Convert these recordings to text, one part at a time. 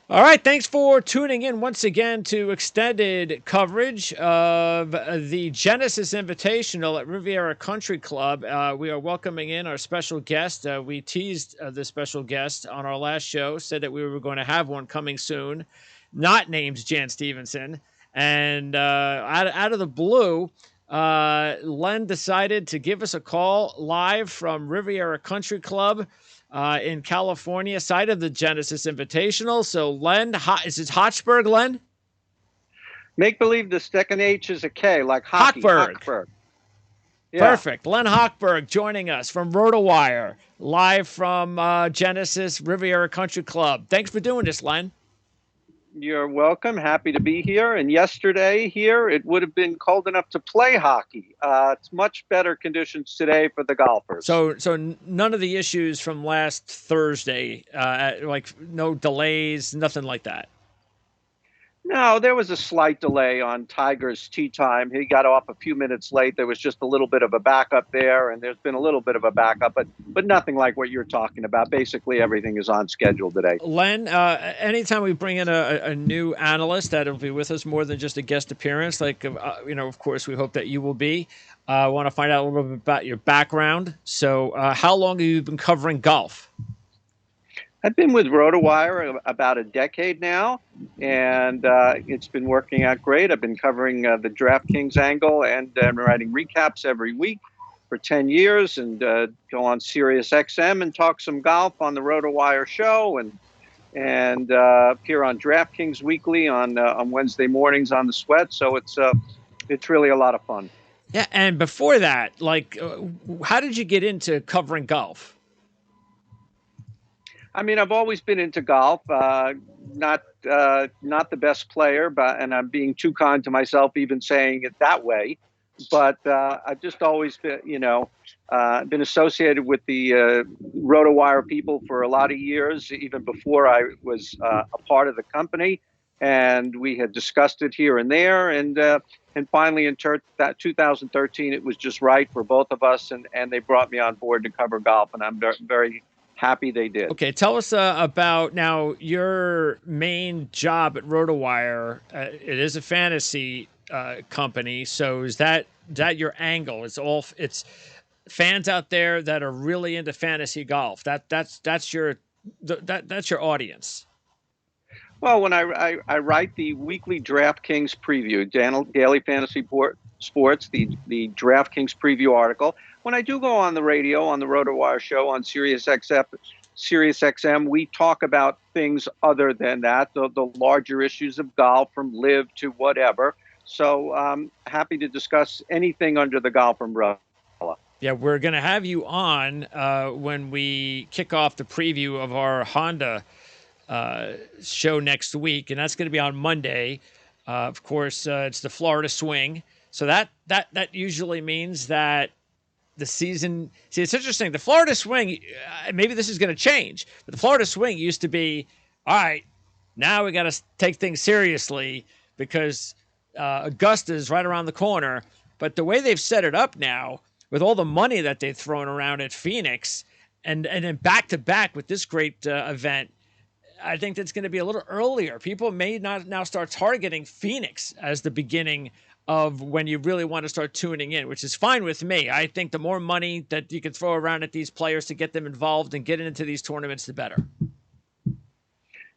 All right, thanks for tuning in once again to extended coverage of the Genesis Invitational at Riviera Country Club. We are welcoming in our special guest. We teased the special guest on our last show, said that we were going to have one coming soon, not named Jan Stevenson. And out of the blue, Len decided to give us a call live from Riviera Country Club in California, site of the Genesis Invitational. So, Len, is it Hochberg, Len? Make believe the second H is a K, like hockey, Hochberg. Hochberg. Yeah, Perfect. Len Hochberg joining us from RotoWire, live from Genesis Riviera Country Club. Thanks for doing this, Len. you're welcome. Happy to be here. And yesterday here, it would have been cold enough to play hockey. It's much better conditions today for the golfers. So none of the issues from last Thursday, like no delays, nothing like that. No, there was a slight delay on Tiger's tee time. He got off a few minutes late. There was just a little bit of a backup there, and there's been a little bit of a backup, but nothing like what you're talking about. Basically, everything is on schedule today. Len, anytime we bring in a new analyst that'll be with us more than just a guest appearance, like, of course, we hope that you will be. I want to find out a little bit about your background. So, how long have you been covering golf? I've been with RotoWire about a decade now, and it's been working out great. I've been covering the DraftKings angle and writing recaps every week for 10 years, and go on Sirius XM and talk some golf on the RotoWire show, and appear on DraftKings weekly on Wednesday mornings on the Sweat. So it's really a lot of fun. Yeah, and before that, like, how did you get into covering golf? I mean, I've always been into golf. Not the best player, and I'm being too kind to myself even saying it that way. But I've just always been associated with the RotoWire people for a lot of years, even before I was a part of the company. And we had discussed it here and there, and finally in 2013, it was just right for both of us, and they brought me on board to cover golf, and I'm very happy they did. Okay, tell us about now your main job at RotoWire. It is a fantasy company, so is that your angle? It's fans out there that are really into fantasy golf. That's your audience. Well, when I write the weekly DraftKings preview, daily fantasy sports, the DraftKings preview article. When I do go on the radio, on the RotoWire show, on Sirius XM, we talk about things other than that, the larger issues of golf, from live to whatever. So I'm happy to discuss anything under the golf umbrella. Yeah, we're going to have you on when we kick off the preview of our Honda show next week, and that's going to be on Monday. Of course, it's the Florida Swing, so that usually means that the season. See, it's interesting. The Florida Swing, maybe this is going to change, but the Florida Swing used to be, all right, now we got to take things seriously because Augusta is right around the corner. But the way they've set it up now, with all the money that they've thrown around at Phoenix, and then back to back with this great event, I think that's going to be a little earlier. People may not now start targeting Phoenix as the beginning of when you really want to start tuning in, which is fine with me. I think the more money that you can throw around at these players to get them involved and get into these tournaments, the better.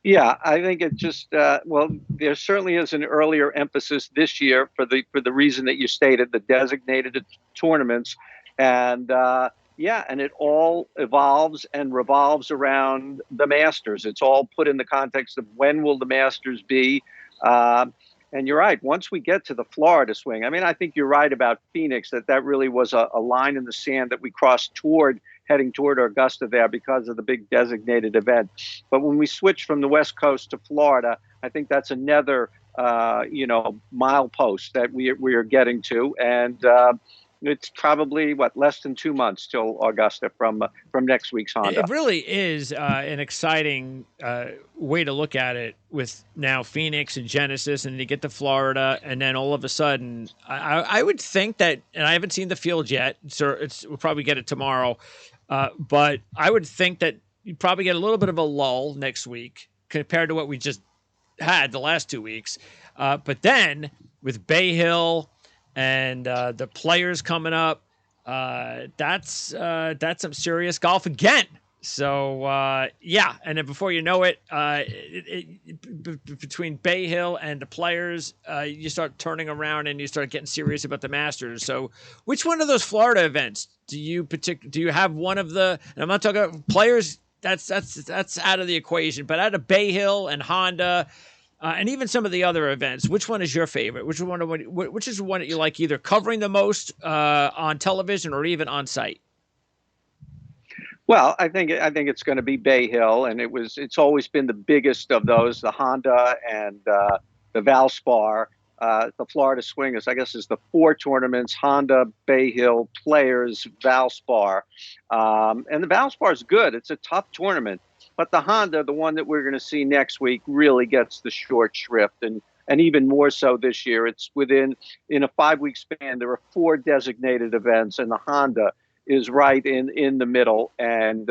Yeah, I think it just there certainly is an earlier emphasis this year for the reason that you stated, the designated tournaments, and and it all evolves and revolves around the Masters. It's all put in the context of when will the Masters be. And you're right. Once we get to the Florida Swing, I mean, I think you're right about Phoenix, that really was a line in the sand that we crossed heading toward Augusta there because of the big designated event. But when we switch from the West Coast to Florida, I think that's another, milepost that we are getting to. And it's probably less than 2 months till Augusta from next week's Honda. It really is an exciting way to look at it, with now Phoenix and Genesis, and you get to Florida, and then all of a sudden, I would think that, and I haven't seen the field yet, so we'll probably get it tomorrow, but I would think that you probably get a little bit of a lull next week, compared to what we just had the last 2 weeks. But then with Bay Hill and the Players coming up, that's some serious golf again. So yeah, and then before you know it, between Bay Hill and the Players, you start turning around and you start getting serious about the Masters. So, which one of those Florida events do you have one of the? And I'm not talking about Players. That's out of the equation. But out of Bay Hill and Honda, and even some of the other events, which one is your favorite? Which is the one that you like either covering the most on television or even on site? Well, I think it's going to be Bay Hill, and it's always been the biggest of those, the Honda and the Valspar. The Florida Swingers, I guess, is the 4 tournaments: Honda, Bay Hill, Players, Valspar. And the Valspar is good. It's a tough tournament, but the Honda, the one that we're going to see next week, really gets the short shrift, and even more so this year. It's in a 5-week span. There are 4 designated events, and the Honda is right in the middle. And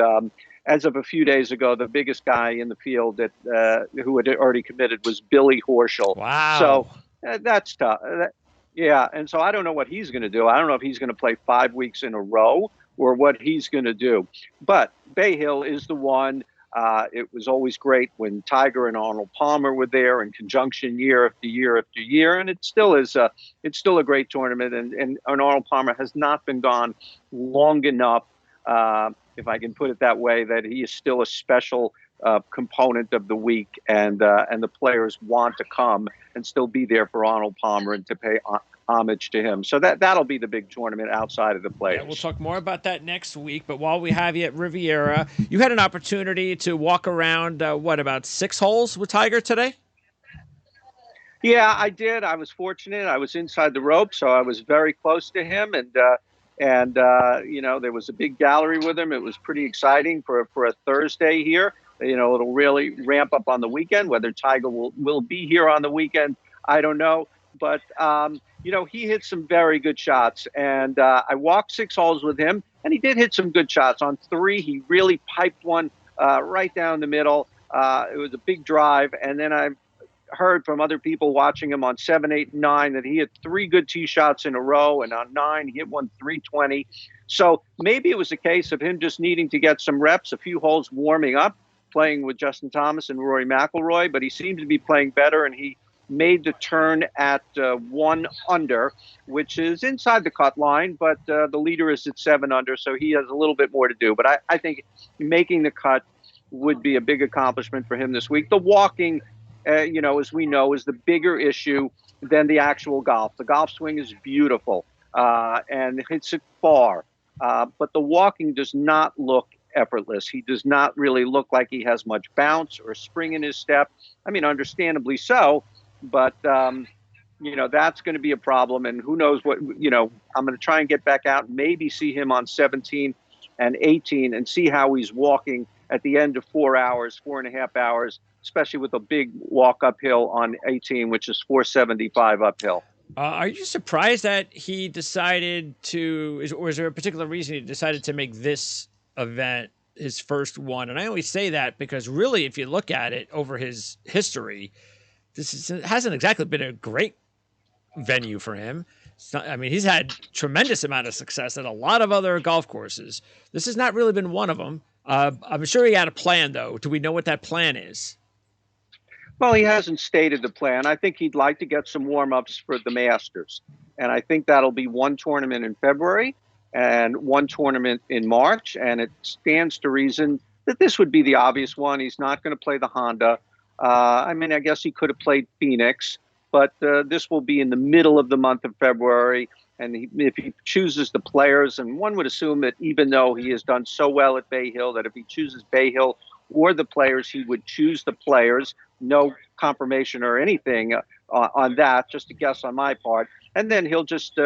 as of a few days ago, the biggest guy in the field who had already committed was Billy Horschel. Wow. So that's tough. Yeah, and so I don't know what he's going to do. I don't know if he's going to play 5 weeks in a row or what he's going to do. But Bay Hill is the one. It was always great when Tiger and Arnold Palmer were there in conjunction year after year after year, and it still is. It's still a great tournament, and Arnold Palmer has not been gone long enough, if I can put it that way, that he is still a special component of the week, and the players want to come and still be there for Arnold Palmer and to pay homage to him. So that'll be the big tournament outside of the Players. Yeah, we'll talk more about that next week. But while we have you at Riviera, you had an opportunity to walk around, about 6 holes with Tiger today? Yeah, I did. I was fortunate. I was inside the rope, so I was very close to him, and there was a big gallery with him. It was pretty exciting for a Thursday here. It'll really ramp up on the weekend. Whether Tiger will be here on the weekend, I don't know. But, he hit some very good shots. And I walked 6 holes with him, and he did hit some good shots. On 3, he really piped one right down the middle. It was a big drive. And then I heard from other people watching him on 7, 8, and 9 that he hit 3 good tee shots in a row. And on 9, he hit one 320. So maybe it was a case of him just needing to get some reps, a few holes warming up, playing with Justin Thomas and Rory McIlroy. But he seemed to be playing better, and he made the turn at 1 under, which is inside the cut line, but the leader is at 7 under, so he has a little bit more to do. But I think making the cut would be a big accomplishment for him this week. The walking, as we know, is the bigger issue than the actual golf. The golf swing is beautiful and hits it far, but the walking does not look effortless. He does not really look like he has much bounce or spring in his step. I mean, understandably so. But, that's going to be a problem. And who knows what, I'm going to try and get back out and maybe see him on 17 and 18 and see how he's walking at the end of 4.5 hours, especially with a big walk uphill on 18, which is 475 uphill. Are you surprised that he decided or is there a particular reason he decided to make this event his first one? And I only say that because really, if you look at it over his history, hasn't exactly been a great venue for him. He's had tremendous amount of success at a lot of other golf courses. This has not really been one of them. I'm sure he had a plan, though. Do we know what that plan is? Well, he hasn't stated the plan. I think he'd like to get some warm-ups for the Masters. And I think that'll be 1 tournament in February and 1 tournament in March. And it stands to reason that this would be the obvious one. He's not going to play the Honda. I guess he could have played Phoenix, but this will be in the middle of the month of February. And if he chooses the Players, and one would assume that even though he has done so well at Bay Hill, that if he chooses Bay Hill or the Players, he would choose the Players. No confirmation or anything on that, just a guess on my part. And then he'll just,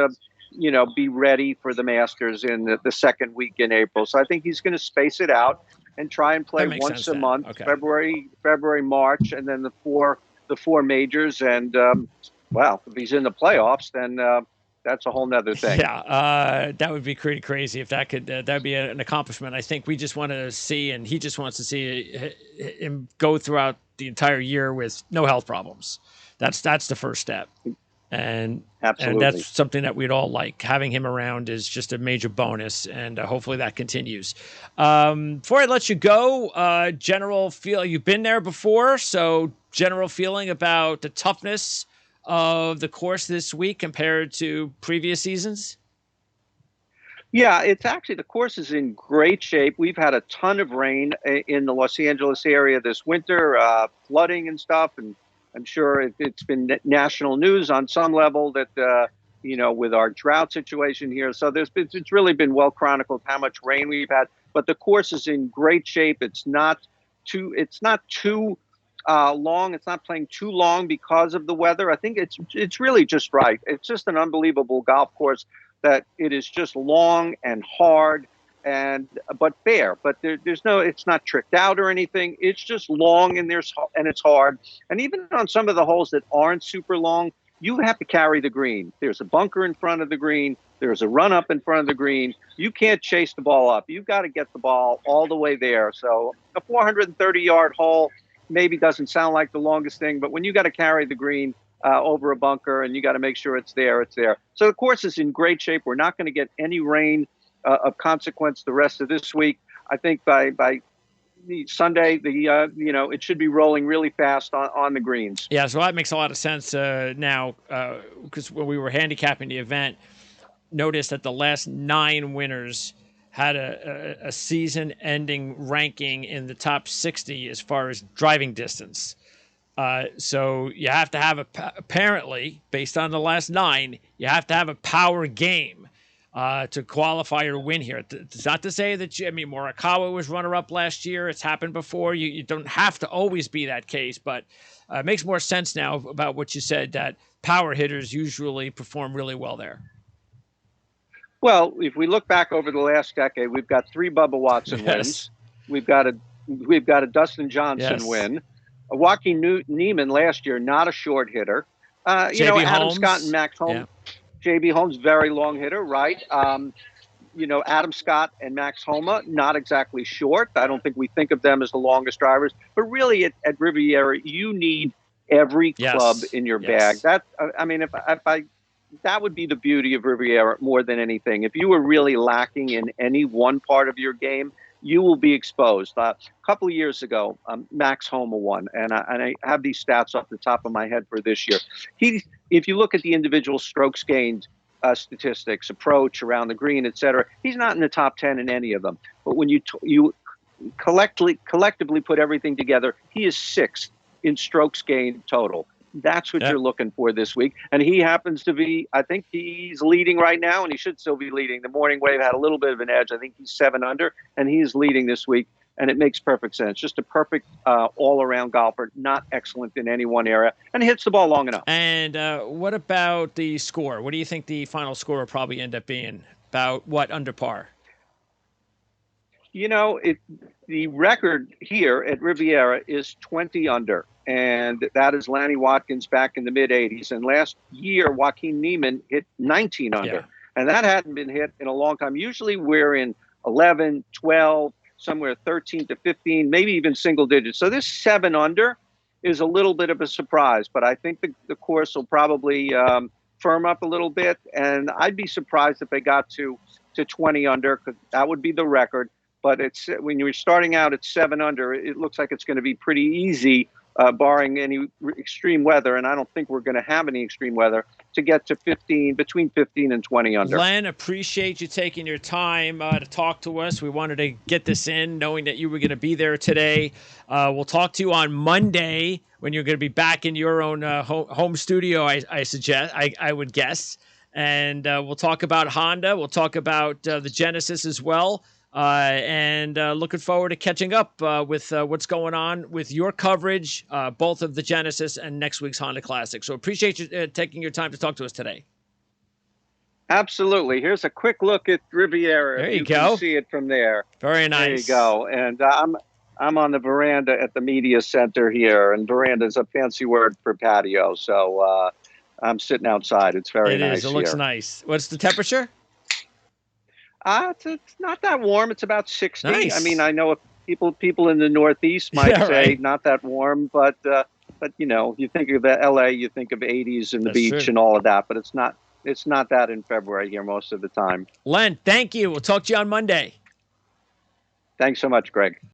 be ready for the Masters in the second week in April. So I think he's going to space it out and try and play once a month, okay. February, March, and then the four majors. And if he's in the playoffs, then that's a whole nother thing. Yeah, that would be pretty crazy if that could. That'd be an accomplishment. I think we just want to see, and he just wants to see him go throughout the entire year with no health problems. That's the first step. And that's Absolutely. something that we'd all like. Having him around is just a major bonus, and hopefully that continues. Before I let you go, general feel, you've been there before, so general feeling about the toughness of the course this week compared to previous seasons? Yeah, it's actually the course is in great shape. We've had a ton of rain in the Los Angeles area this winter, flooding and stuff, and I'm sure it's been national news on some level that with our drought situation here. So it's really been well chronicled how much rain we've had. But the course is in great shape. It's not too long. It's not playing too long because of the weather. I think it's really just right. It's just an unbelievable golf course that it is just long and hard but fair. But there's no, it's not tricked out or anything. It's just long and it's hard. And even on some of the holes that aren't super long, you have to carry the green. There's a bunker in front of the green. There's a run up in front of the green. You can't chase the ball up. You've got to get the ball all the way there. So a 430-yard hole maybe doesn't sound like the longest thing, but when you got to carry the green over a bunker and you got to make sure it's there, it's there. So the course is in great shape. We're not going to get any rain of consequence the rest of this week. I think by the Sunday, it should be rolling really fast on the greens. Yeah, so that makes a lot of sense now, because when we were handicapping the event, noticed that the last 9 winners had a season-ending ranking in the top 60 as far as driving distance. So you have to have apparently, based on the last 9, you have to have a power game to qualify or win here. It's not to say that Morikawa was runner-up last year. It's happened before. You don't have to always be that case, but it makes more sense now about what you said, that power hitters usually perform really well there. Well, if we look back over the last decade, we've got 3 Bubba Watson wins. We've got a Dustin Johnson win. A Joaquin Niemann last year, not a short hitter. Adam Scott and Max Homa. Yeah. JB Holmes, very long hitter, right? Adam Scott and Max Homa, not exactly short. I don't think we think of them as the longest drivers. But really, at Riviera, you need every club in your bag. That would be the beauty of Riviera more than anything. If you were really lacking in any one part of your game, you will be exposed. A couple of years ago, Max Homa won, and I have these stats off the top of my head for this year. If you look at the individual strokes gained statistics, approach around the green, etc., he's not in the top 10 in any of them. But when you collectively put everything together, he is 6th in strokes gained total. That's what you're looking for this week. And he happens to be, I think he's leading right now, and he should still be leading. The Morning Wave had a little bit of an edge. I think he's 7 under, and he's leading this week. And it makes perfect sense. Just a perfect all-around golfer, not excellent in any one area, and hits the ball long enough. And what about the score? What do you think the final score will probably end up being? About what, under par? The record here at Riviera is 20 under. And that is Lanny Watkins back in the mid-'80s. And last year, Joaquin Niemann hit 19 under. Yeah. And that hadn't been hit in a long time. Usually we're in 11, 12, somewhere 13 to 15, maybe even single digits. So this 7 under is a little bit of a surprise. But I think the course will probably firm up a little bit. And I'd be surprised if they got to 20 under, because that would be the record. But it's when you're starting out at 7 under, it looks like it's going to be pretty easy, barring any extreme weather, and I don't think we're going to have any extreme weather, to get to between 15 and 20 under. Len, appreciate you taking your time to talk to us. We wanted to get this in, knowing that you were going to be there today. We'll talk to you on Monday when you're going to be back in your own home studio, I would guess. And we'll talk about Honda. We'll talk about the Genesis as well. And looking forward to catching up with what's going on with your coverage, both of the Genesis and next week's Honda Classic. So appreciate you taking your time to talk to us today. Absolutely. Here's a quick look at Riviera. There you go. Can see it from there. Very nice. There you go. And I'm on the veranda at the media center here, and veranda is a fancy word for patio. So I'm sitting outside. It's very nice. It looks nice. What's the temperature? It's not that warm. It's about 60. Nice. I mean, I know People in the Northeast might Yeah, say right. not that warm, but you think of LA, you think of 80s and the That's beach true. and all of that, but it's not that in February here most of the time. Len, thank you. We'll talk to you on Monday. Thanks so much, Greg.